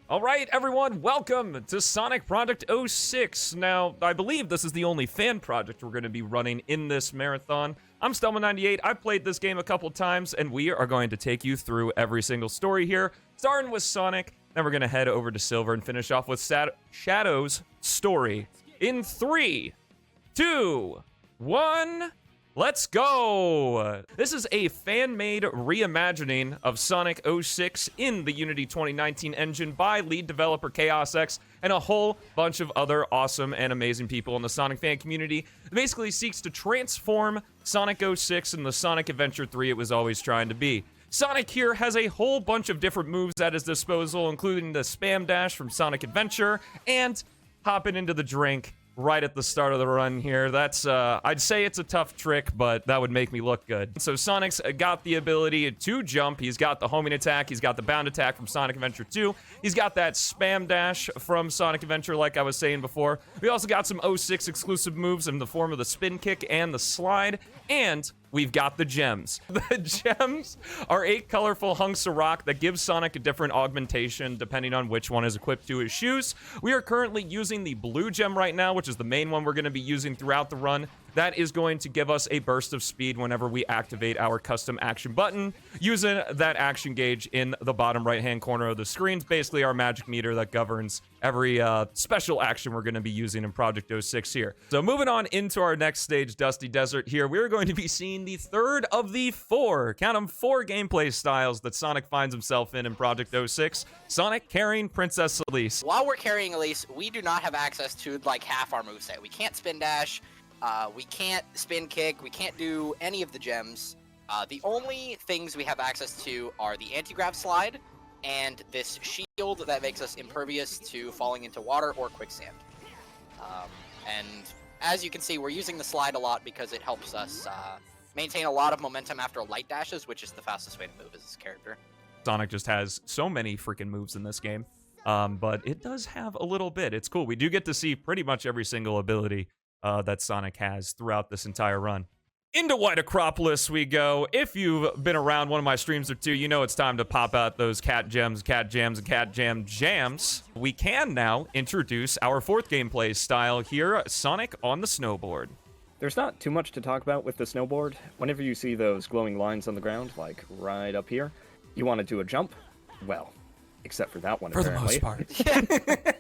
All right, everyone, welcome to Sonic Project 06. Now, I believe this is the only fan project we're going to be running in this marathon. I'm Stelmo98. I've played this game a couple times, and we are going to take you through every single story here, starting with Sonic. Then we're going to head over to Silver and finish off with Shadow's story. In 3, 2, 1... let's go! This is a fan-made reimagining of Sonic 06 in the Unity 2019 engine by lead developer ChaosX and a whole bunch of other awesome and amazing people in the Sonic fan community. It basically seeks to transform Sonic 06 and the Sonic Adventure 3 it was always trying to be. Sonic here has a whole bunch of different moves at his disposal, including the spam dash from Sonic Adventure and hopping into the drink right at the start of the run here. That's, I'd say it's a tough trick, but that would make me look good. So Sonic's got the ability to jump. He's got the homing attack. He's got the bound attack from Sonic Adventure 2. He's got that spam dash from Sonic Adventure, like I was saying before. We also got some 06 exclusive moves in the form of the spin kick and the slide. And we've got the gems. The gems are 8 colorful hunks of rock that give Sonic a different augmentation depending on which one is equipped to his shoes. We are currently using the blue gem right now, which is the main one we're going to be using throughout the run. That is going to give us a burst of speed whenever we activate our custom action button using that action gauge in the bottom right-hand corner of the screen. It's basically our magic meter that governs every special action we're going to be using in Project 06 here. So moving on into our next stage, Dusty Desert here, we're going to be seeing the third of the 4, count them, 4 gameplay styles that Sonic finds himself in Project 06. Sonic carrying Princess Elise. While we're carrying Elise, we do not have access to like half our moveset. We can't spin dash. We can't spin kick, we can't do any of the gems. The only things we have access to are the anti-grav slide and this shield that makes us impervious to falling into water or quicksand. And as you can see, we're using the slide a lot because it helps us maintain a lot of momentum after light dashes, which is the fastest way to move as this character. Sonic just has so many freaking moves in this game, but it does have a little bit. It's cool. We do get to see pretty much every single ability that Sonic has throughout this entire run. Into White Acropolis we go. If you've been around one of my streams or two, you know it's time to pop out those cat gems, cat jams, and cat jam jams. We can now introduce our 4th gameplay style here, Sonic on the snowboard. There's not too much to talk about with the snowboard. Whenever you see those glowing lines on the ground, like right up here, you want to do a jump? Well, except for that one, for apparently. the most part.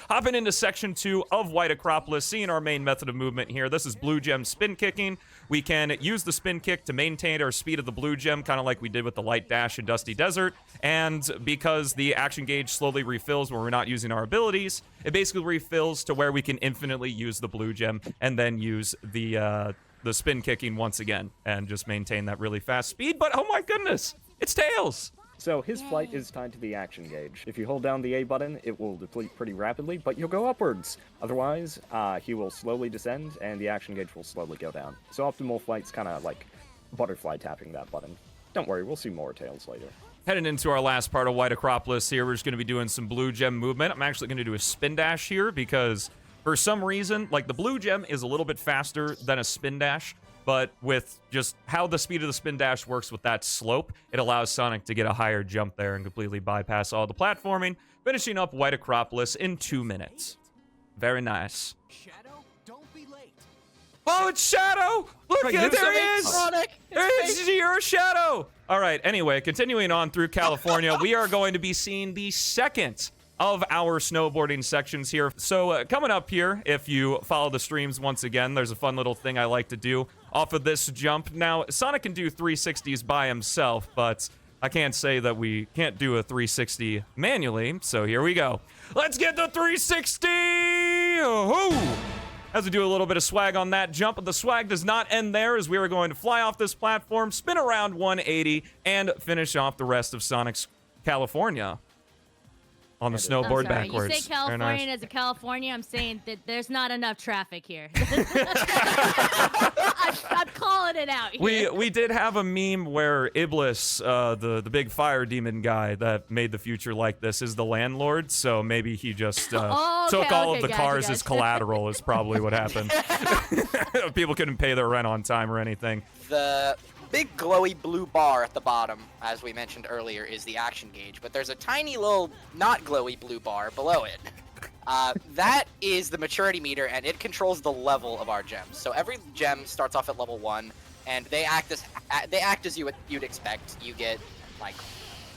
Hopping into section 2 of White Acropolis, seeing our main method of movement here. This is blue gem spin kicking. We can use the spin kick to maintain our speed of the blue gem, kind of like we did with the light dash in Dusty Desert. And because the action gauge slowly refills when we're not using our abilities, it basically refills to where we can infinitely use the blue gem and then use the spin kicking once again and just maintain that really fast speed. But oh my goodness, it's Tails! So his flight is tied to the action gauge. If you hold down the A button, it will deplete pretty rapidly, but you'll go upwards. Otherwise, he will slowly descend, and the action gauge will slowly go down. So optimal flight's kind of like butterfly tapping that button. Don't worry, we'll see more Tails later. Heading into our last part of White Acropolis here, we're just going to be doing some blue gem movement. I'm actually going to do a spin dash here because for some reason, like the blue gem is a little bit faster than a spin dash. But with just how the speed of the spin dash works with that slope, it allows Sonic to get a higher jump there and completely bypass all the platforming, finishing up White Acropolis in 2 minutes. Very nice. Shadow, don't be late. Oh, it's Shadow! Look, there he is! Sonic! It's your Shadow! All right, anyway, continuing on through California, we are going to be seeing the second of our snowboarding sections here. So coming up here, if you follow the streams once again, there's a fun little thing I like to do off of this jump. Now, Sonic can do 360s by himself, but I can't say that we can't do a 360 manually, so here we go. Let's get the 360! Oh-hoo! As we do a little bit of swag on that jump, but the swag does not end there, as we are going to fly off this platform, spin around 180, and finish off the rest of Sonic's California on the snowboard backwards. You say California as a California, I'm saying that there's not enough traffic here. I'm calling it out here. We did have a meme where Iblis, the big fire demon guy that made the future like this, is the landlord, so maybe he just took all of the cars as collateral is probably what happened. People couldn't pay their rent on time or anything. The big glowy blue bar at the bottom, as we mentioned earlier, is the action gauge, but there's a tiny little not glowy blue bar below it. That is the maturity meter, and it controls the level of our gems. So every gem starts off at level 1, and they act as you'd expect. You get like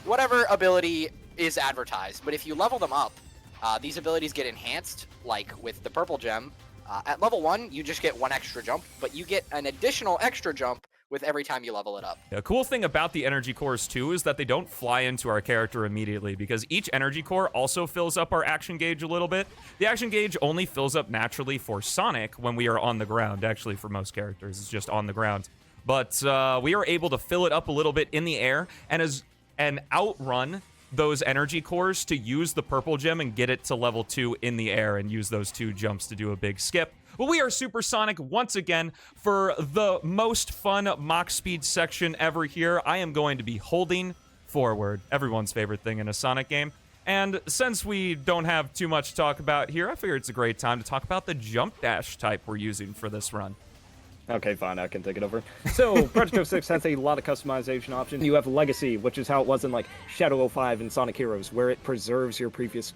whatever ability is advertised, but if you level them up, these abilities get enhanced. Like with the purple gem, at level 1, you just get 1 extra jump, but you get an additional extra jump with every time you level it up. A cool thing about the energy cores too is that they don't fly into our character immediately, because each energy core also fills up our action gauge a little bit. The action gauge only fills up naturally for Sonic when we are on the ground. Actually, for most characters, it's just on the ground. But we are able to fill it up a little bit in the air and outrun those energy cores to use the purple gem and get it to level 2 in the air and use those 2 jumps to do a big skip. But we are Supersonic once again for the most fun Mach Speed section ever here. I am going to be holding forward, everyone's favorite thing in a Sonic game. And since we don't have too much to talk about here, I figure it's a great time to talk about the jump dash type we're using for this run. Okay, fine, I can take it over. So, Project 06 has a lot of customization options. You have Legacy, which is how it was in, like, Shadow 05 and Sonic Heroes, where it preserves your previous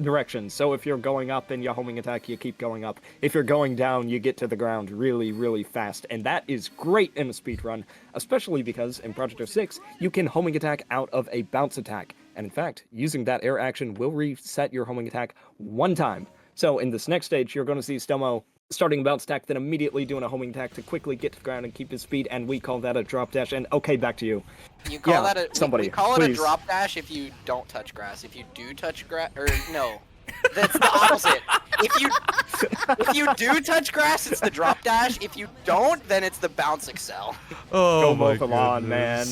direction. So if you're going up and you're homing attack, you keep going up. If you're going down, you get to the ground really, really fast. And that is great in a speedrun, especially because in Project 06, you can homing attack out of a bounce attack. And in fact, using that air action will reset your homing attack 1 time. So in this next stage, you're going to see Stelmo starting a bounce attack, then immediately doing a homing attack to quickly get to the ground and keep his speed, and we call that a drop dash. And okay, back to you. You call that a somebody, we call please. it a drop dash if you don't touch grass. If you do touch grass, or no, that's the opposite. If you do touch grass, it's the drop dash. If you don't, then it's the bounce excel. Oh, go mow the lawn, man.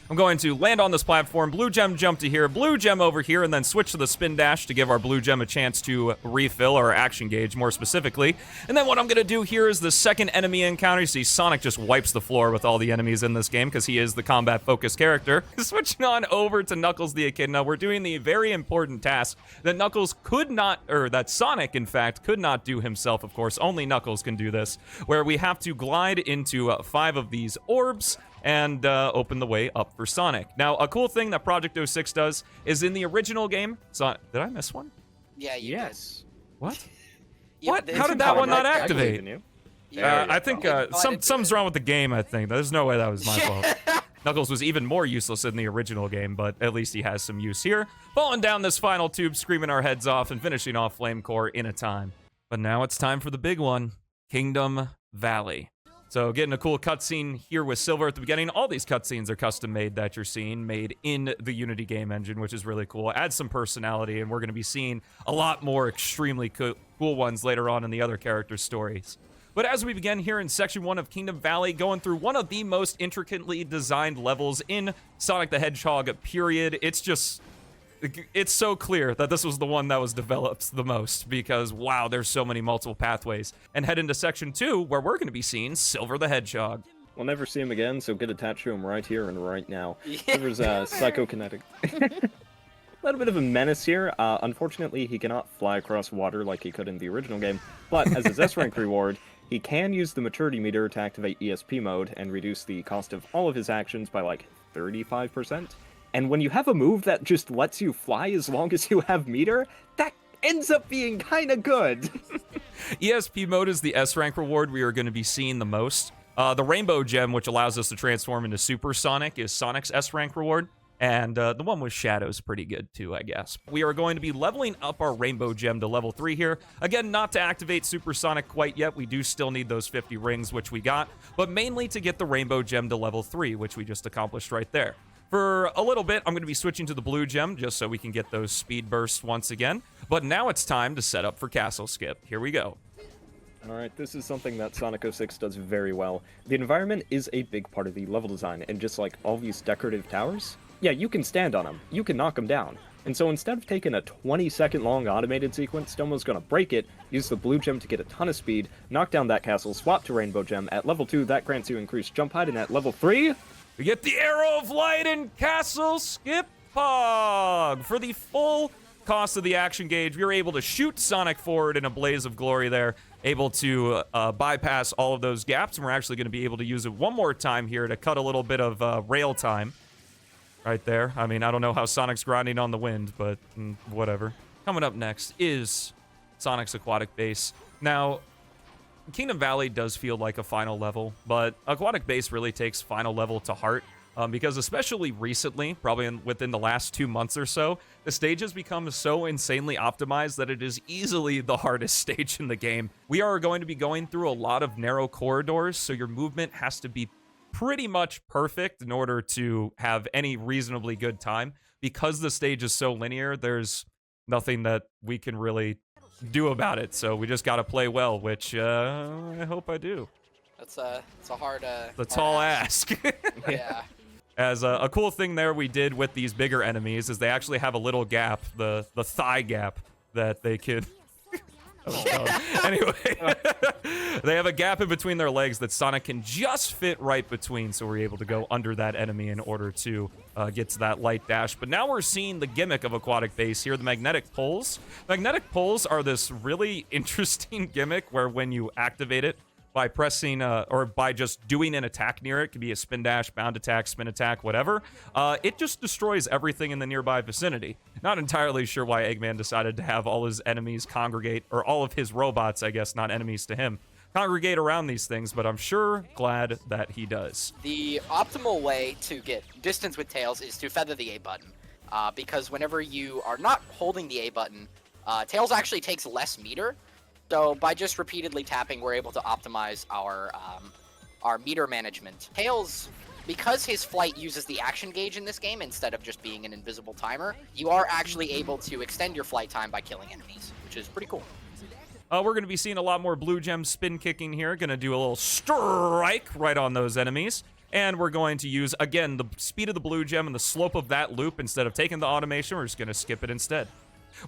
I'm going to land on this platform, blue gem jump to here, blue gem over here, and then switch to the spin dash to give our blue gem a chance to refill our action gauge more specifically. And then what I'm going to do here is the second enemy encounter. You see Sonic just wipes the floor with all the enemies in this game because he is the combat-focused character. Switching on over to Knuckles the Echidna, we're doing the very important task that Knuckles could not, or that Sonic, in fact, could not do himself, of course. Only Knuckles can do this, where we have to glide into 5 of these orbs and open the way up for Sonic. Now, a cool thing that Project 06 does is in the original game... did I miss one? Yeah, you Yes. What? did. What? How did that one not activate? Yeah, I think something's wrong with the game, I think. There's no way that was my fault. Knuckles was even more useless in the original game, but at least he has some use here. Falling down this final tube, screaming our heads off, and finishing off Flame Core in a time. But now it's time for the big one, Kingdom Valley. So getting a cool cutscene here with Silver at the beginning. All these cutscenes are custom made that you're seeing, made in the Unity game engine, which is really cool. Adds some personality, and we're going to be seeing a lot more extremely cool ones later on in the other characters' stories. But as we begin here in Section 1 of Kingdom Valley, going through one of the most intricately designed levels in Sonic the Hedgehog, period, it's so clear that this was the one that was developed the most because, wow, there's so many multiple pathways. And head into Section 2, where we're going to be seeing Silver the Hedgehog. We'll never see him again, so get attached to him right here and right now. Silver's psychokinetic. A little bit of a menace here. Unfortunately, he cannot fly across water like he could in the original game, but as his S-rank reward, he can use the maturity meter to activate ESP mode and reduce the cost of all of his actions by like 35%. And when you have a move that just lets you fly as long as you have meter, that ends up being kind of good. ESP mode is the S-rank reward we are going to be seeing the most. The Rainbow Gem, which allows us to transform into Super Sonic, is Sonic's S-rank reward. And the one with Shadow's pretty good too, I guess. We are going to be leveling up our Rainbow Gem to level 3 here. Again, not to activate Super Sonic quite yet. We do still need those 50 rings, which we got. But mainly to get the Rainbow Gem to level 3, which we just accomplished right there. For a little bit, I'm going to be switching to the blue gem just so we can get those speed bursts once again. But now it's time to set up for Castle Skip. Here we go. Alright, this is something that Sonic 06 does very well. The environment is a big part of the level design, and just like all these decorative towers, yeah, you can stand on them, you can knock them down. And so instead of taking a 20-second long automated sequence, Stelmo's gonna break it, use the blue gem to get a ton of speed, knock down that castle, swap to Rainbow Gem. At level 2, that grants you increased jump height, and at level 3... we get the Arrow of Light and Castle Skip Pog! For the full cost of the action gauge, we were able to shoot Sonic forward in a blaze of glory there, able to bypass all of those gaps, and we're actually going to be able to use it one more time here to cut a little bit of rail time right there. I mean, I don't know how Sonic's grinding on the wind, but whatever. Coming up next is Sonic's Aquatic Base. Now, Kingdom Valley does feel like a final level, but Aquatic Base really takes final level to heart. Because especially recently, probably within the last 2 months or so, the stage has become so insanely optimized that it is easily the hardest stage in the game. We are going to be going through a lot of narrow corridors, so your movement has to be pretty much perfect in order to have any reasonably good time. Because the stage is so linear, there's nothing that we can really do about it, so we just gotta play well, which I hope I do. It's a hard The tall ask. Yeah. As a cool thing there we did with these bigger enemies is they actually have a little gap, the thigh gap, that they could... Anyway, they have a gap in between their legs that Sonic can just fit right between, so we're able to go under that enemy in order to get to that light dash. But now we're seeing the gimmick of Aquatic Base here, the magnetic poles. Magnetic poles are this really interesting gimmick where when you activate it, by pressing, or by just doing an attack near it, could be a spin dash, bound attack, spin attack, whatever, it just destroys everything in the nearby vicinity. Not entirely sure why Eggman decided to have all his enemies congregate, or all of his robots, I guess, not enemies to him, congregate around these things, but I'm sure glad that he does. The optimal way to get distance with Tails is to feather the A button, because whenever you are not holding the A button, Tails actually takes less meter. So by just repeatedly tapping, we're able to optimize our meter management. Tails, because his flight uses the action gauge in this game instead of just being an invisible timer, you are actually able to extend your flight time by killing enemies, which is pretty cool. We're going to be seeing a lot more blue gem spin kicking here. Going to do a little strike right on those enemies. And we're going to use, again, the speed of the blue gem and the slope of that loop. Instead of taking the automation, we're just going to skip it instead.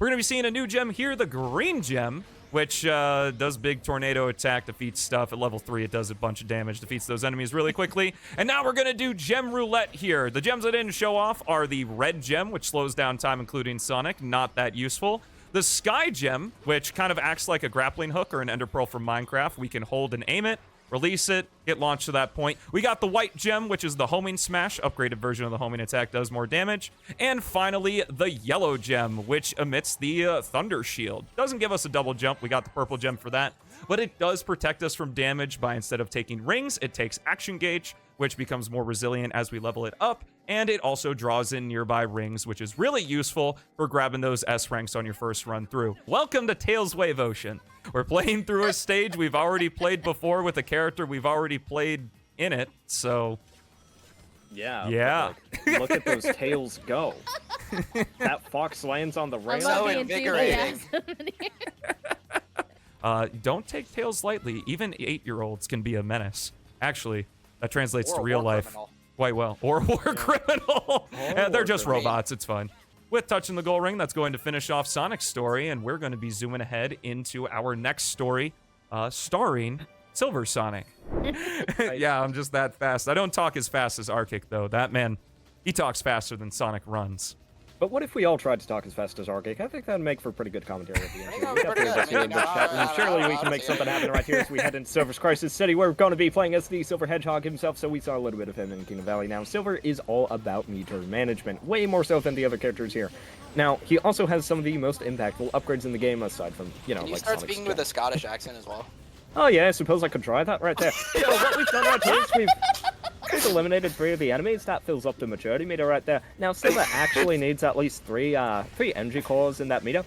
We're going to be seeing a new gem here, the green gem, which does big tornado attack, defeats stuff. At level 3, it does a bunch of damage, defeats those enemies really quickly. And now we're going to do gem roulette here. The gems I didn't show off are the red gem, which slows down time, including Sonic. Not that useful. The sky gem, which kind of acts like a grappling hook or an ender pearl from Minecraft. We can hold and aim it, release it, get launched to that point. We got the white gem, which is the homing smash. Upgraded version of the homing attack, does more damage. And finally, the yellow gem, which emits the thunder shield. Doesn't give us a double jump. We got the purple gem for that. But it does protect us from damage by, instead of taking rings, it takes action gauge, which becomes more resilient as we level it up. And it also draws in nearby rings, which is really useful for grabbing those S ranks on your first run through. Welcome to Tails Wave Ocean. We're playing through a stage we've already played before with a character we've already played in it, so... Yeah. Like, look at those tails go. That fox lands on the rail. So invigorating. Don't take Tails lightly. Even 8-year-olds can be a menace. Actually, that translates to real life quite well. Or a war criminal. They're just robots. It's fine. With touching the goal ring, that's going to finish off Sonic's story, and we're going to be zooming ahead into our next story, starring Silver Sonic. Yeah, I'm just that fast. I don't talk as fast as Arctic, though. That man, he talks faster than Sonic runs. But what if we all tried to talk as fast as Arctic? I think that would make for pretty good commentary at the end. Yeah, We got pretty three of us good. here in this chat, and surely we can make something happen right here as we head into Silver's Crisis City. We're going to be playing as the Silver Hedgehog himself, so we saw a little bit of him in Kingdom Valley. Now, Silver is all about meter management, way more so than the other characters here. Now, he also has some of the most impactful upgrades in the game, aside from, you know, Can you like start Sonic's speaking with a Scottish accent as well? Oh yeah, I suppose I could try that right there. So what we've done right here is we've eliminated 3 of the enemies. That fills up the maturity meter right there. Now Silver actually needs at least 3 energy cores in that meter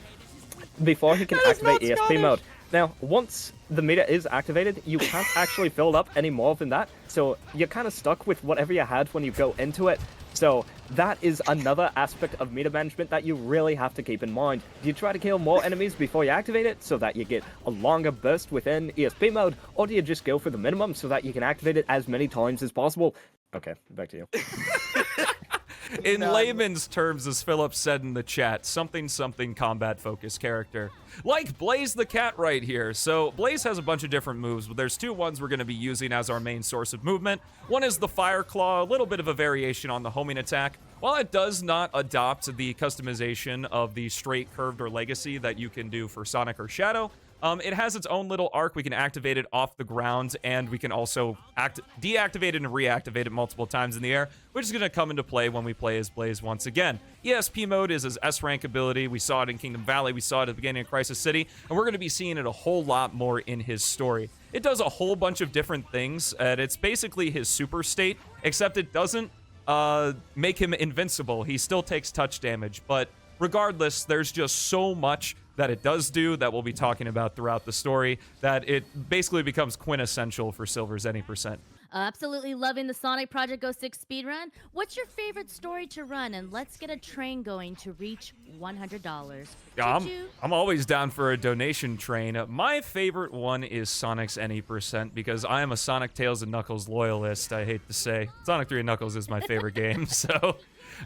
before he can activate ESP mode. Now, once the meter is activated, you can't actually fill it up any more than that. So you're kind of stuck with whatever you had when you go into it. So that is another aspect of meter management that you really have to keep in mind. Do you try to kill more enemies before you activate it so that you get a longer burst within ESP mode, or do you just go for the minimum so that you can activate it as many times as possible? Okay, back to you. In layman's terms, as Philip said in the chat, something combat-focused character. Like Blaze the Cat right here. So Blaze has a bunch of different moves, but there's 2 ones we're going to be using as our main source of movement. One is the Fire Claw, a little bit of a variation on the homing attack. While it does not adopt the customization of the straight, curved, or legacy that you can do for Sonic or Shadow, It has its own little arc. We can activate it off the ground, and we can also deactivate it and reactivate it multiple times in the air, which is going to come into play when we play as Blaze once again. ESP mode is his S-rank ability. We saw it in Kingdom Valley. We saw it at the beginning of Crisis City, and we're going to be seeing it a whole lot more in his story. It does a whole bunch of different things, and it's basically his super state, except it doesn't make him invincible. He still takes touch damage, but regardless, there's just so much that it does do that we'll be talking about throughout the story that it basically becomes quintessential for Silver's any %. Absolutely loving the Sonic Project 06 speedrun. What's your favorite story to run? And let's get a train going to reach $100. Yeah, I'm always down for a donation train. My favorite one is Sonic's any % because I am a Sonic Tails and Knuckles loyalist, I hate to say. Sonic 3 and Knuckles is my favorite game, so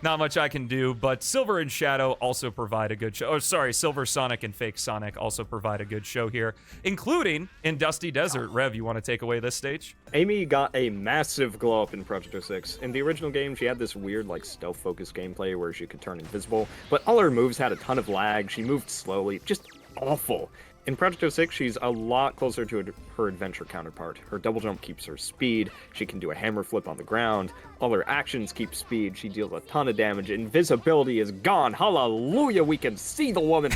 not much I can do, but Silver and Shadow also provide a good show. Oh, sorry, Silver Sonic and Fake Sonic also provide a good show here, including in Dusty Desert. Rev, you want to take away this stage? Amy got a massive glow up in Project 06. In the original game, she had this weird, like, stealth-focused gameplay where she could turn invisible, but all her moves had a ton of lag. She moved slowly, just awful. In Project 06, she's a lot closer to her adventure counterpart. Her double jump keeps her speed, she can do a hammer flip on the ground, all her actions keep speed, she deals a ton of damage, invisibility is gone, hallelujah, we can see the woman!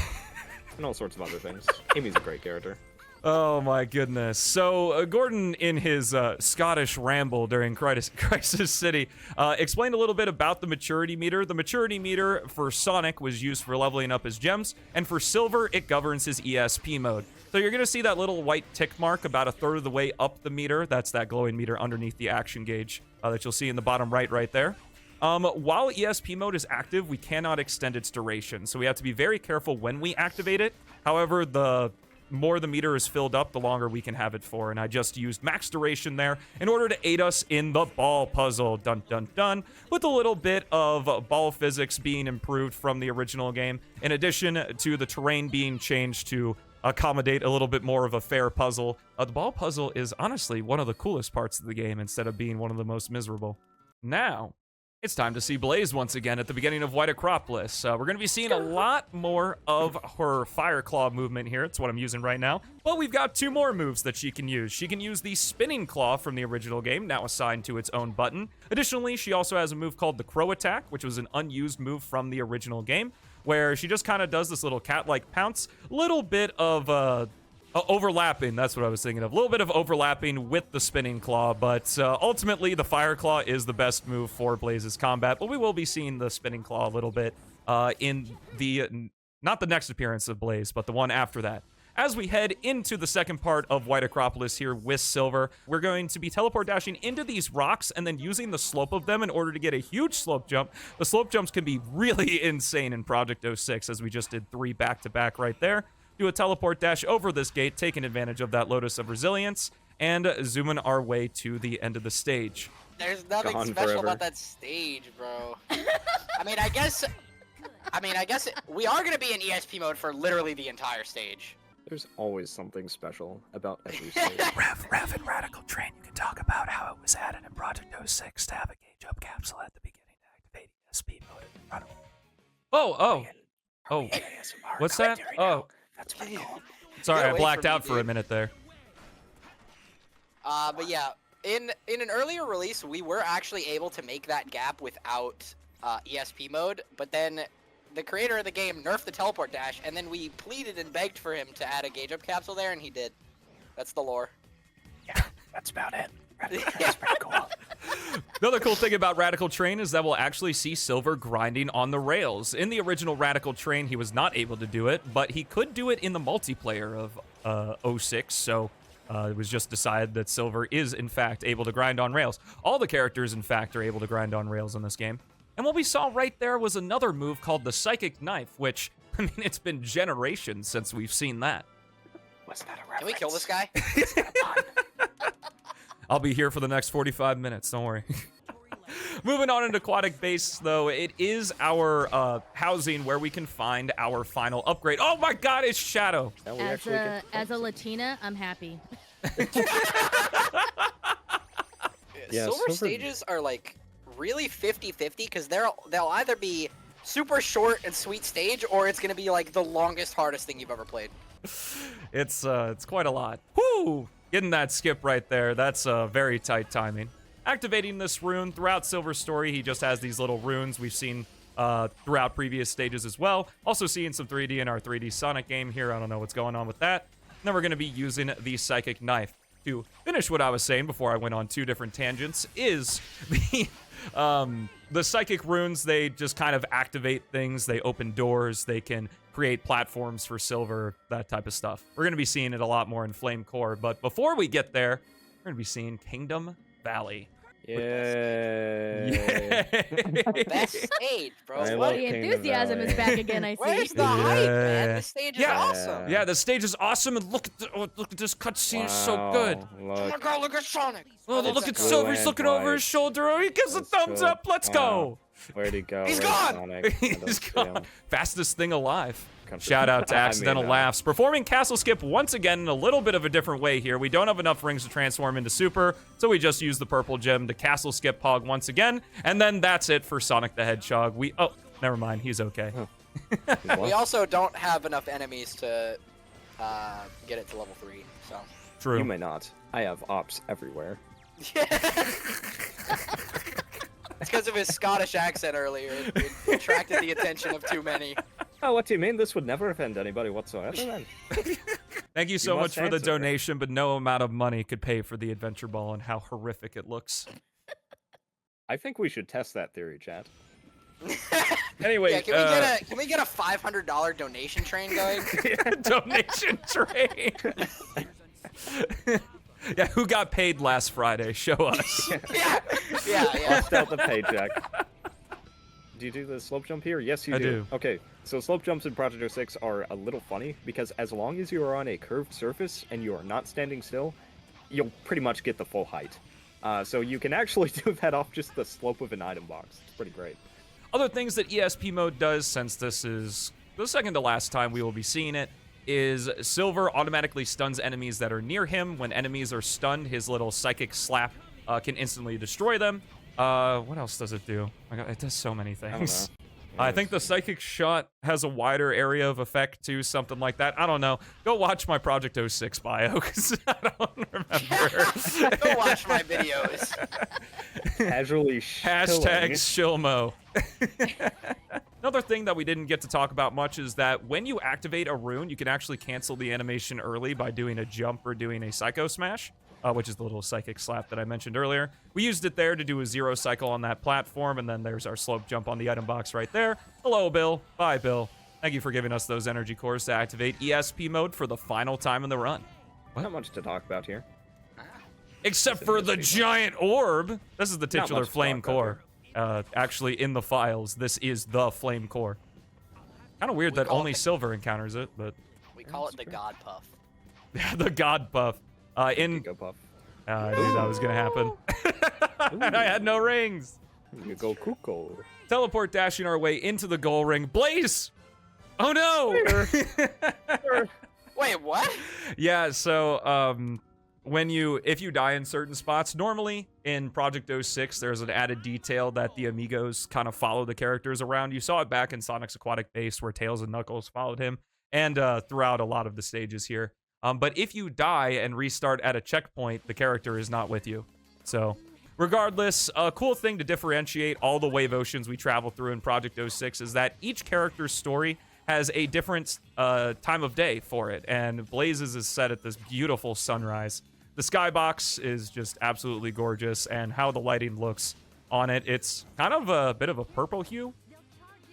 And all sorts of other things. Amy's a great character. Oh my goodness. So Gordon, in his Scottish ramble during Crisis City, explained a little bit about the maturity meter. The maturity meter for Sonic was used for leveling up his gems, and for Silver, it governs his ESP mode. So you're going to see that little white tick mark about a third of the way up the meter. That's that glowing meter underneath the action gauge that you'll see in the bottom right there. While ESP mode is active, we cannot extend its duration, so we have to be very careful when we activate it. However, the more the meter is filled up, the longer we can have it for, and I just used max duration there in order to aid us in the ball puzzle, dun dun dun, with a little bit of ball physics being improved from the original game, in addition to the terrain being changed to accommodate a little bit more of a fair puzzle. The ball puzzle is honestly one of the coolest parts of the game instead of being one of the most miserable. Now, it's time to see Blaze once again at the beginning of White Acropolis. We're going to be seeing a lot more of her Fire Claw movement here. It's what I'm using right now. But we've got two more moves that she can use. She can use the Spinning Claw from the original game, now assigned to its own button. Additionally, she also has a move called the Crow Attack, which was an unused move from the original game, where she just kind of does this little cat-like pounce. Little bit of overlapping, that's what I was thinking of. A little bit of overlapping with the Spinning Claw, but ultimately the Fire Claw is the best move for Blaze's combat, but we will be seeing the Spinning Claw a little bit in the, not the next appearance of Blaze, but the one after that. As we head into the second part of White Acropolis here with Silver, we're going to be teleport dashing into these rocks and then using the slope of them in order to get a huge slope jump. The slope jumps can be really insane in Project 06, as we just did 3 back-to-back right there. Do a teleport dash over this gate, taking advantage of that Lotus of Resilience, and zooming our way to the end of the stage. There's nothing special about that stage, bro. I mean, I guess we are gonna be in ESP mode for literally the entire stage. There's always something special about every stage. Rev and Radical Train, you can talk about how it was added in Project 06 to have a gauge up capsule at the beginning to activate ESP mode and run. What's that? Oh. That's pretty cool. Sorry, I blacked out for a minute there. But yeah, in an earlier release, we were actually able to make that gap without ESP mode, but then the creator of the game nerfed the teleport dash, and then we pleaded and begged for him to add a gauge up capsule there, and he did. That's the lore. Yeah, that's about it. That's pretty cool. The other cool thing about Radical Train is that we'll actually see Silver grinding on the rails. In the original Radical Train, he was not able to do it, but he could do it in the multiplayer of 06, so it was just decided that Silver is, in fact, able to grind on rails. All the characters, in fact, are able to grind on rails in this game. And what we saw right there was another move called the Psychic Knife, which, I mean, it's been generations since we've seen that. Was that a reference? Can we kill this guy? I'll be here for the next 45 minutes, don't worry. Moving on into Aquatic Base, though, it is our housing where we can find our final upgrade. Oh my god, it's Shadow! As a Latina, I'm happy. Yeah, Silver stages are like really 50-50 because they'll either be super short and sweet stage, or it's gonna be like the longest, hardest thing you've ever played. It's quite a lot. Whoo! Getting that skip right there. That's very tight timing. Activating this rune throughout Silver's story, he just has these little runes we've seen throughout previous stages as well. Also seeing some 3D in our 3D Sonic game here. I don't know what's going on with that. Then we're going to be using the Psychic Knife. To finish what I was saying before I went on 2 different tangents is the Psychic runes, they just kind of activate things. They open doors. They can create platforms for Silver, that type of stuff. We're going to be seeing it a lot more in Flame Core. But before we get there, we're going to be seeing Kingdom Valley. Yeah. Best stage, bro. I What? love The Kingdom enthusiasm Valley. is back again, I see. Where's the hype, man? This stage is Yeah. awesome. Yeah, the stage is awesome, and look at this cutscene, it's so good. Oh my Look. god, look at Sonic. Oh, It's look at so Blue Silver, he's and looking over his white. shoulder. Oh, he gives a That's thumbs so- up. Let's wow. go. Where'd he go? He's Where's gone! Sonic? I don't He's see gone. him. Fastest thing alive. Country. Shout out to I mean, Accidental Laughs. Performing Castle Skip once again in a little bit of a different way here. We don't have enough rings to transform into Super, so we just use the purple gem to Castle Skip Hog once again. And then that's it for Sonic the Hedgehog. Oh, never mind. He's okay. He's We what? also don't have enough enemies to get it to level 3, so. True. You may not. I have ops everywhere. It's because of his Scottish accent earlier. It attracted the attention of too many. Oh, what do you mean? This would never offend anybody whatsoever, then? Thank you so much must for the answer. donation, but no amount of money could pay for the adventure ball and how horrific it looks. I think we should test that theory, chat. Anyway, Yeah, can we get a $500 donation train going? donation train. Yeah, who got paid last Friday? Show us. yeah. bust out the paycheck. Do you do the slope jump here? Yes, you I do. do. Okay, so slope jumps in Project 06 are a little funny because as long as you are on a curved surface and you are not standing still, you'll pretty much get the full height. So you can actually do that off just the slope of an item box. It's pretty great. Other things that ESP mode does, since this is the second to last time we will be seeing it, is Silver automatically stuns enemies that are near him. When enemies are stunned, his little psychic slap can instantly destroy them. What else does it do? My God, it does so many things. I think the psychic shot has a wider area of effect too, something like that. I don't know. Go watch my Project 06 bio, because I don't remember. Go watch my videos. Casually Hashtag shilling. Shilmo. Another thing that we didn't get to talk about much is that when you activate a rune, you can actually cancel the animation early by doing a jump or doing a Psycho Smash, which is the little psychic slap that I mentioned earlier. We used it there to do a 0 cycle on that platform, and then there's our slope jump on the item box right there. Hello, Bill. Bye, Bill. Thank you for giving us those energy cores to activate ESP mode for the final time in the run. Not much to talk about here. Except for the giant orb. This is the titular much to flame talk about core. Actually, in the files, this is the flame core. Kind of weird that call only it the- Silver encounters it, but We call it the God Puff. the God buff. Go puff. I knew that was gonna happen. I had no rings. You go cuckoo. Teleport dashing our way into the goal ring. Blaze! Oh no! Wait, what? Yeah, so if you die in certain spots, normally in Project 06, there's an added detail that the amigos kind of follow the characters around. You saw it back in Sonic's Aquatic Base where Tails and Knuckles followed him, and throughout a lot of the stages here. But if you die and restart at a checkpoint, the character is not with you. So regardless, a cool thing to differentiate all the wave oceans we travel through in Project 06 is that each character's story has a different time of day for it, and Blazes is set at this beautiful sunrise. The skybox is just absolutely gorgeous, and how the lighting looks on it, it's kind of a bit of a purple hue,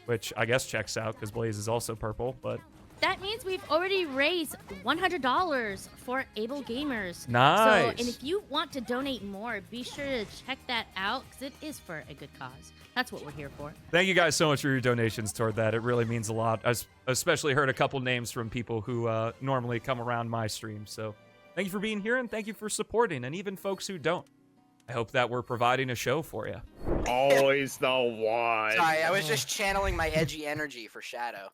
which I guess checks out because Blaze is also purple, but That means we've already raised $100 for AbleGamers. Nice. So, and if you want to donate more, be sure to check that out because it is for a good cause. That's what we're here for. thank you guys so much for your donations toward that. It really means a lot. I especially heard a couple names from people who normally come around my stream. So thank you for being here, and thank you for supporting, and even folks who don't. I hope that we're providing a show for you. Always the one. Sorry, I was just channeling my edgy energy for Shadow.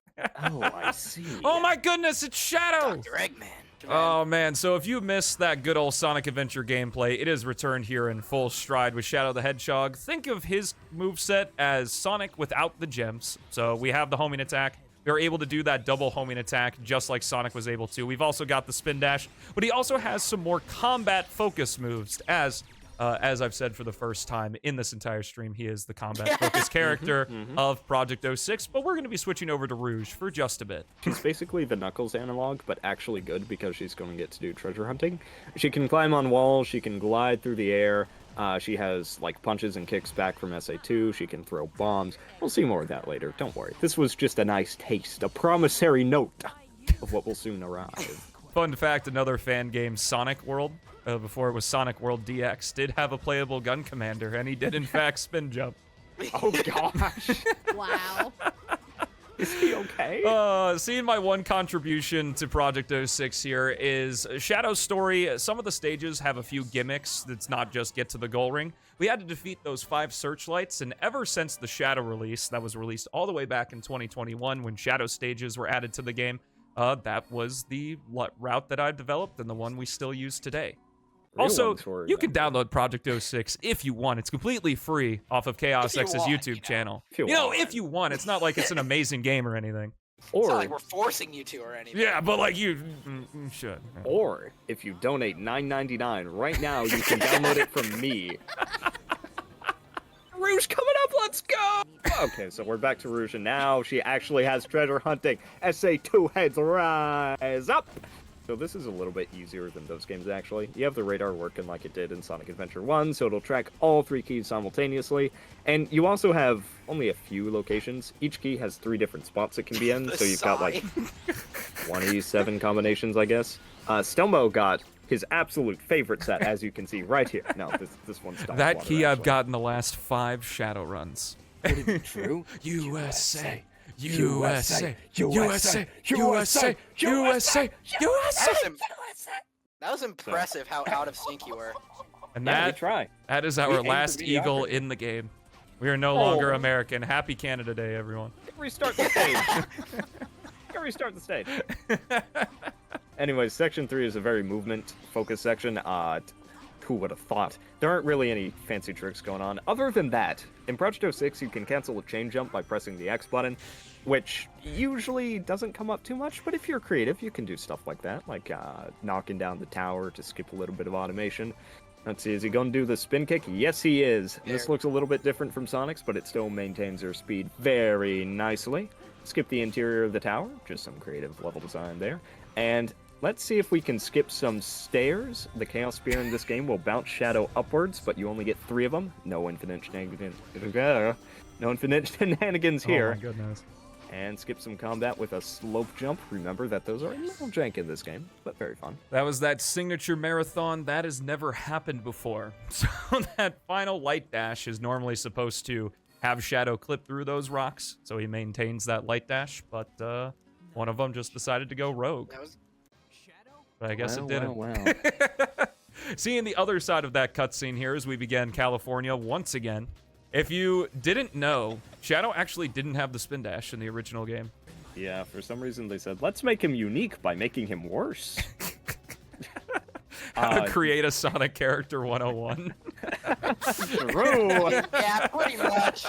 Oh, I see. Oh my goodness, it's Shadow! Dr. Eggman. Oh man, so if you missed that good old Sonic Adventure gameplay, it is returned here in full stride with Shadow the Hedgehog. Think of his moveset as Sonic without the gems. So we have the homing attack, We are able to do that double homing attack just like Sonic was able to. We've also got the spin dash, but he also has some more combat focus moves as I've said for the first time in this entire stream, he is the combat-focused character of Project 06, but we're going to be switching over to Rouge for just a bit. She's basically the Knuckles analog, but actually good because she's going to get to do treasure hunting. She can climb on walls, she can glide through the air, she has, like, punches and kicks back from SA2, she can throw bombs. We'll see more of that later, don't worry. This was just a nice taste, a promissory note of what will soon arrive. Fun fact, another fan game, Sonic World, before it was Sonic World DX, did have a playable gun commander, and he did in fact spin jump. Oh gosh. Wow. Is he okay? Seeing my one contribution to Project 06 here is Shadow's story. Some of the stages have a few gimmicks that's not just get to the goal ring. We had to defeat those 5 searchlights, and ever since the Shadow release, that was released all the way back in 2021 when Shadow stages were added to the game, that was the route that I developed and the one we still use today. Also, you can download Project 06 if you want. It's completely free off of Chaos X's YouTube channel. If you want. It's not like it's an amazing game or anything. It's not like we're forcing you to or anything. Yeah, but like you should. Or if you donate $9.99 right now, you can download it from me. Rouge coming up, let's go! Okay, so we're back to Rouge, and now she actually has treasure hunting. SA2 heads rise up! So this is a little bit easier than those games, actually. You have the radar working like it did in Sonic Adventure 1, so it'll track all 3 keys simultaneously. And you also have only a few locations. Each key has 3 different spots it can be in, so you've got like 27 combinations, I guess. Stelmo got his absolute favorite set, as you can see right here. No, this one's Stock That Water, key I've actually. gotten the last 5 Shadow runs. Would it be true? USA, USA, USA, USA, USA, USA. That was impressive how out of sync you were. And Yeah, we that try. is We our aim to last be eagle average. in the game. We are no longer American. Happy Canada Day, everyone. Restart the stage. Gotta restart the stage. Anyways, section 3 is a very movement-focused section. Who would have thought? There aren't really any fancy tricks going on. Other than that, in Project 06, you can cancel a chain jump by pressing the X button, which usually doesn't come up too much, but if you're creative, you can do stuff like that, like knocking down the tower to skip a little bit of automation. Let's see, is he going to do the spin kick? Yes, he is. This looks a little bit different from Sonic's, but it still maintains their speed very nicely. Skip the interior of the tower, just some creative level design there. And let's see if we can skip some stairs. The Chaos Spear in this game will bounce Shadow upwards, but you only get 3 of them. No infinite shenanigans here. Oh my goodness. And skip some combat with a slope jump. Remember that those are a little jank in this game, but very fun. That was that signature marathon. That has never happened before. So that final light dash is normally supposed to have Shadow clip through those rocks, so he maintains that light dash, but one of them just decided to go rogue. But I guess it didn't. Wow. Seeing the other side of that cutscene here as we began California once again. If you didn't know, Shadow actually didn't have the spin dash in the original game. Yeah, for some reason they said, let's make him unique by making him worse. How to create a Sonic character 101. True. Yeah, pretty much.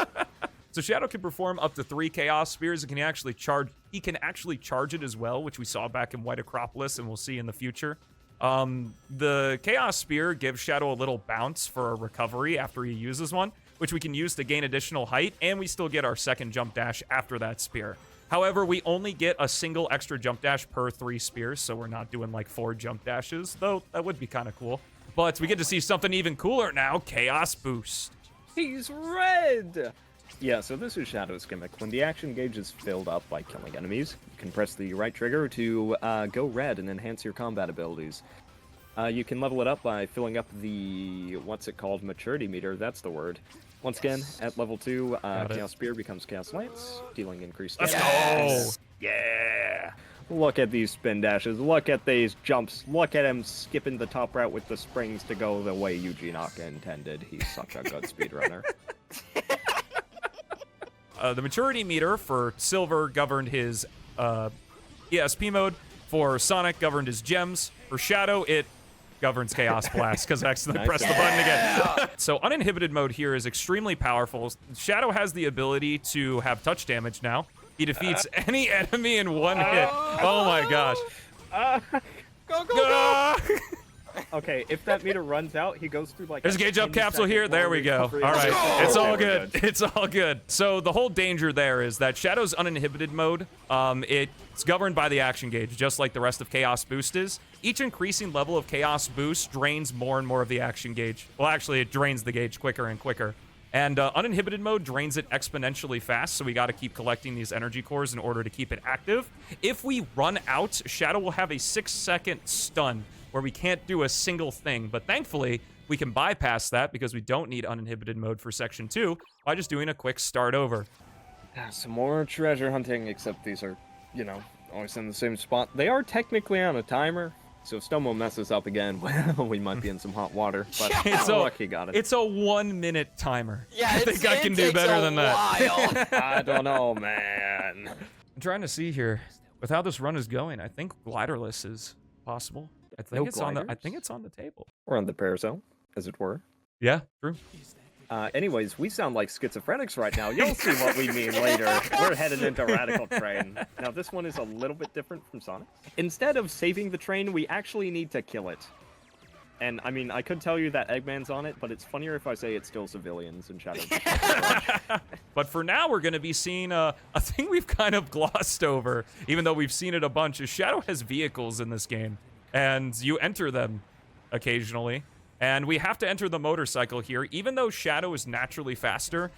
So Shadow can perform up to 3 Chaos Spears and can actually charge. He can actually charge it as well, which we saw back in White Acropolis and we'll see in the future. The Chaos Spear gives Shadow a little bounce for a recovery after he uses one, which we can use to gain additional height, and we still get our second jump dash after that spear. However, we only get a single extra jump dash per 3 spears, so we're not doing like 4 jump dashes, though that would be kind of cool. But we get to see something even cooler now, Chaos Boost. He's red! Yeah, so this is Shadow's gimmick. When the action gauge is filled up by killing enemies, you can press the right trigger to go red and enhance your combat abilities. You can level it up by filling up the, what's it called, maturity meter, that's the word. Once again, at level 2, Chaos Spear becomes Chaos Lance, dealing increased damage. Let's go! Yeah! Look at these spin dashes, look at these jumps, look at him skipping the top route with the springs to go the way Yuji Naka intended. He's such a good speedrunner. The maturity meter for Silver governed his ESP mode. For Sonic, governed his gems. For Shadow, it governs Chaos Blast, because I accidentally pressed the button again. So uninhibited mode here is extremely powerful. Shadow has the ability to have touch damage now. He defeats any enemy in one hit. Oh my gosh. Go, go, go! Ah! Okay, if that meter runs out, he goes through like. There's a gauge up capsule here. There we go. All right, it's all good. It's all good. So the whole danger there is that Shadow's uninhibited mode, it's governed by the action gauge, just like the rest of Chaos Boost is. Each increasing level of Chaos Boost drains more and more of the action gauge. Well, actually, it drains the gauge quicker and quicker. And uninhibited mode drains it exponentially fast, so we got to keep collecting these energy cores in order to keep it active. If we run out, Shadow will have a 6-second stun where we can't do a single thing. But thankfully, we can bypass that because we don't need uninhibited mode for Section 2 by just doing a quick start over. Some more treasure hunting, except these are, you know, always in the same spot. They are technically on a timer, so if Stelmo messes up again, well, we might be in some hot water. But It's lucky got it. It's a 1-minute timer. Yeah, I think I can do better than that. I don't know, man. I'm trying to see here. With how this run is going, I think gliderless is possible. I think it's on the. I think it's on the table. Or on the carousel, as it were. Yeah, true. Anyways, we sound like schizophrenics right now. You'll see what we mean later. We're headed into Radical Train. Now, this one is a little bit different from Sonic. Instead of saving the train, we actually need to kill it. And, I mean, I could tell you that Eggman's on it, but it's funnier if I say it's still civilians in Shadow. But for now, we're going to be seeing a thing we've kind of glossed over, even though we've seen it a bunch, is Shadow has vehicles in this game. And you enter them occasionally. And we have to enter the motorcycle here. Even though Shadow is naturally faster,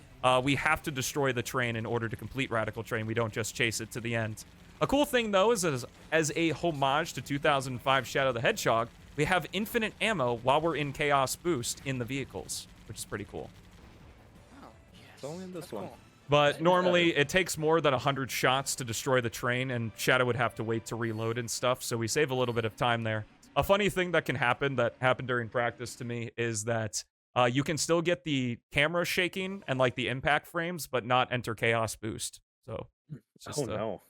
we have to destroy the train in order to complete Radical Train. We don't just chase it to the end. A cool thing, though, is as a homage to 2005 Shadow the Hedgehog, we have infinite ammo while we're in Chaos Boost in the vehicles, which is pretty cool. It's only in this one. But normally, it takes more than 100 shots to destroy the train, and Shadow would have to wait to reload and stuff, so we save a little bit of time there. A funny thing that can happen, that happened during practice to me, is that you can still get the camera shaking and, like, the impact frames, but not enter Chaos Boost. So, it's just, no.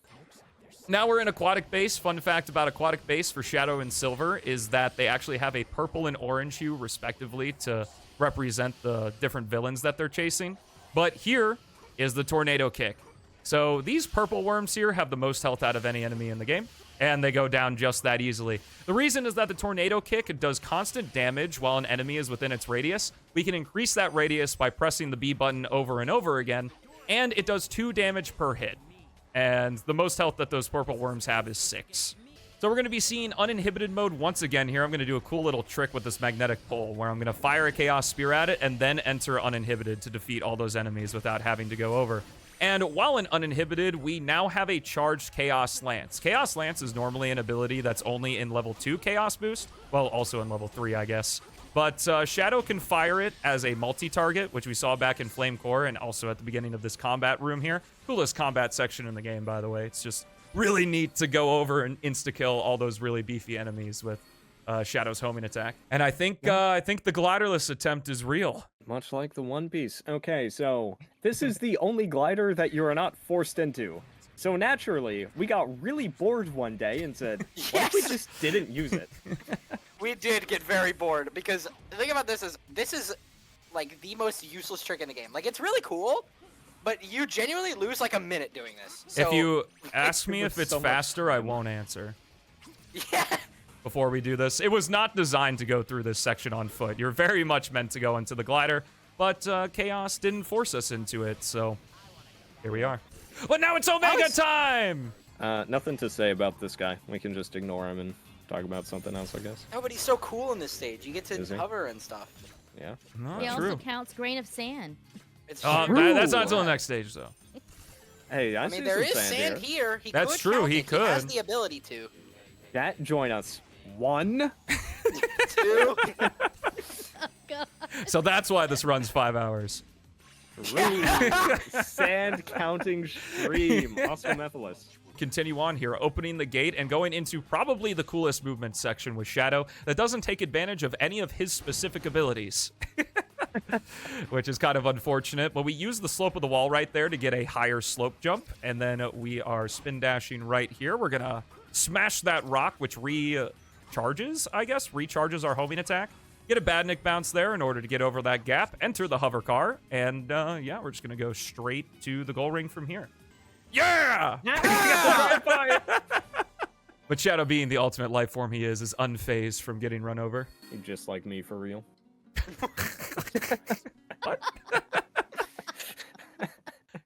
Now we're in Aquatic Base. Fun fact about Aquatic Base for Shadow and Silver is that they actually have a purple and orange hue, respectively, to represent the different villains that they're chasing. But here is the Tornado Kick. So these purple worms here have the most health out of any enemy in the game, and they go down just that easily. The reason is that the Tornado Kick does constant damage while an enemy is within its radius. We can increase that radius by pressing the B button over and over again, and it does 2 damage per hit. And the most health that those purple worms have is 6. So we're going to be seeing uninhibited mode once again here. I'm going to do a cool little trick with this magnetic pole where I'm going to fire a Chaos Spear at it and then enter uninhibited to defeat all those enemies without having to go over. And while in uninhibited, we now have a charged Chaos Lance. Chaos Lance is normally an ability that's only in level 2 Chaos Boost. Well, also in level 3, I guess. But Shadow can fire it as a multi-target, which we saw back in Flame Core and also at the beginning of this combat room here. Coolest combat section in the game, by the way. It's just really neat to go over and insta-kill all those really beefy enemies with Shadow's homing attack. And I think the gliderless attempt is real. Much like the One Piece. Okay, so this is the only glider that you are not forced into. So naturally, we got really bored one day and said, what if we just didn't use it? We did get very bored because the thing about this is like the most useless trick in the game. Like, it's really cool, but you genuinely lose like a minute doing this. So, if you ask me if it's faster, I won't answer. Yeah. Before we do this, it was not designed to go through this section on foot. You're very much meant to go into the glider, but Chaos didn't force us into it, so here we are. But now it's Omega time! Nothing to say about this guy. We can just ignore him and talk about something else, I guess. No, but he's so cool in this stage. You get to hover and stuff. Yeah. No, He true. also counts grain of sand. It's That's not until the next stage, though. Hey, I mean, there is sand here. He That's could true, count he it. could. He has the ability to. Chat, join us. 1, 2, So that's why this runs 5 hours. 3. Sand counting stream. Osmomethalus. Continue on here, opening the gate and going into probably the coolest movement section with Shadow that doesn't take advantage of any of his specific abilities. Which is kind of unfortunate, but we use the slope of the wall right there to get a higher slope jump, and then we are spin dashing right here. We're gonna smash that rock, which recharges our homing attack. Get a Badnik bounce there in order to get over that gap, enter the hover car, and yeah, we're just gonna go straight to the goal ring from here. Yeah! But Shadow, being the ultimate life form he is unfazed from getting run over. Just like me, for real. What?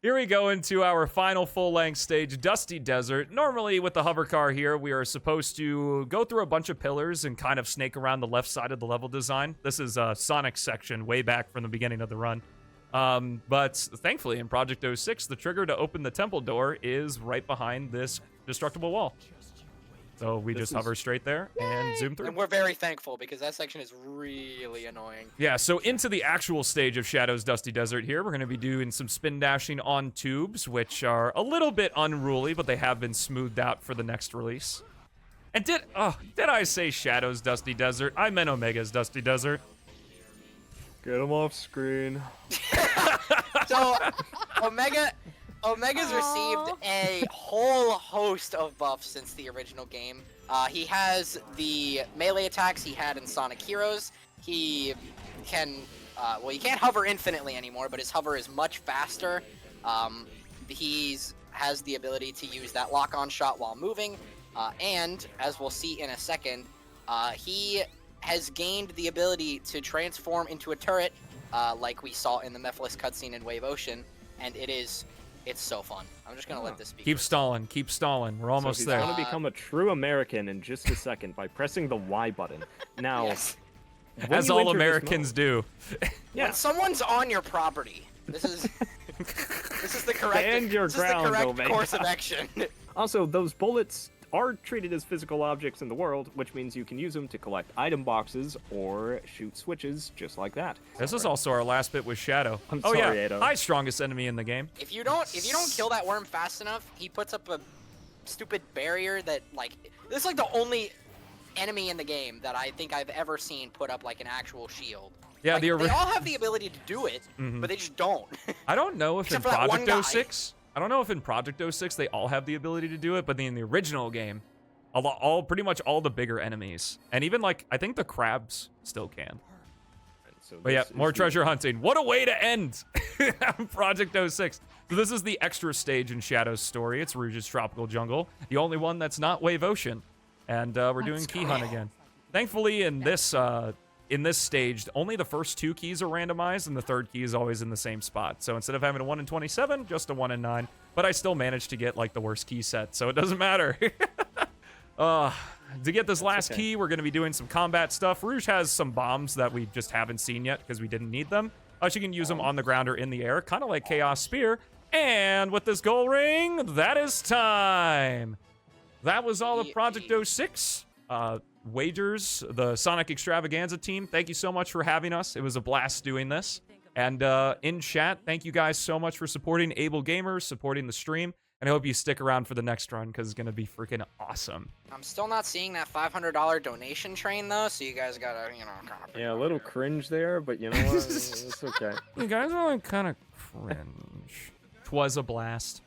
Here we go into our final full-length stage, Dusty Desert. Normally, with the hover car here, we are supposed to go through a bunch of pillars and kind of snake around the left side of the level design. This is a Sonic section way back from the beginning of the run. But thankfully, in Project 06, the trigger to open the temple door is right behind this destructible wall. So we just hover straight there and zoom through. And we're very thankful because that section is really annoying. Yeah, so into the actual stage of Shadow's Dusty Desert here, we're going to be doing some spin dashing on tubes, which are a little bit unruly, but they have been smoothed out for the next release. And did I say Shadow's Dusty Desert? I meant Omega's Dusty Desert. Get him off screen. So, Omega's received a whole host of buffs since the original game. He has the melee attacks he had in Sonic Heroes. He can, well, he can't hover infinitely anymore, but his hover is much faster. Has the ability to use that lock-on shot while moving, and as we'll see in a second, he has gained the ability to transform into a turret, like we saw in the Mephiles cutscene in Wave Ocean, and it's so fun. I'm just gonna let this speak. Keep stalling. We're almost there. He's going to become a true American in just a second by pressing the Y button. Now, Yes. when As you all enter this Americans do. Yeah. When someone's on your property, this is the correct Stand your ground, Omega. course of action. Also, those bullets are treated as physical objects in the world, which means you can use them to collect item boxes or shoot switches just like that. This is also our last bit with Shadow. I'm oh sorry, yeah, Ado. high strongest enemy in the game. If you don't kill that worm fast enough, he puts up a stupid barrier that, like, this is like the only enemy in the game that I think I've ever seen put up like an actual shield. Yeah, Like, the they all have the ability to do it, Mhm. but they just don't. I don't know if in Except for that one Project guy. 06. I don't know if in Project 06 they all have the ability to do it, but in the original game, pretty much all the bigger enemies, and even like I think the crabs still can. So But yeah, this more is the- treasure hunting. What a way to end Project 06. So this is the extra stage in Shadow's story. It's Rouge's Tropical Jungle, the only one that's not Wave Ocean, and we're doing Key Hunt again. Thankfully, in this stage, only the first 2 keys are randomized, and the third key is always in the same spot. So instead of having a 1 in 27, just a 1 in 9. But I still managed to get like the worst key set, so it doesn't matter. To get this last key, we're going to be doing some combat stuff. Rouge has some bombs that we just haven't seen yet because we didn't need them. She can use them on the ground or in the air, kind of like Chaos Spear. And with this goal ring, that is time. That was all of Project 06. Wagers, the Sonic Extravaganza team, thank you so much for having us. It was a blast doing this. And in chat, thank you guys so much for supporting AbleGamers, supporting the stream. And I hope you stick around for the next run because it's going to be freaking awesome. I'm still not seeing that $500 donation train though, so you guys gotta, Yeah, a little cringe there, but you know what? It's okay. You guys are like kind of cringe. 'Twas a blast.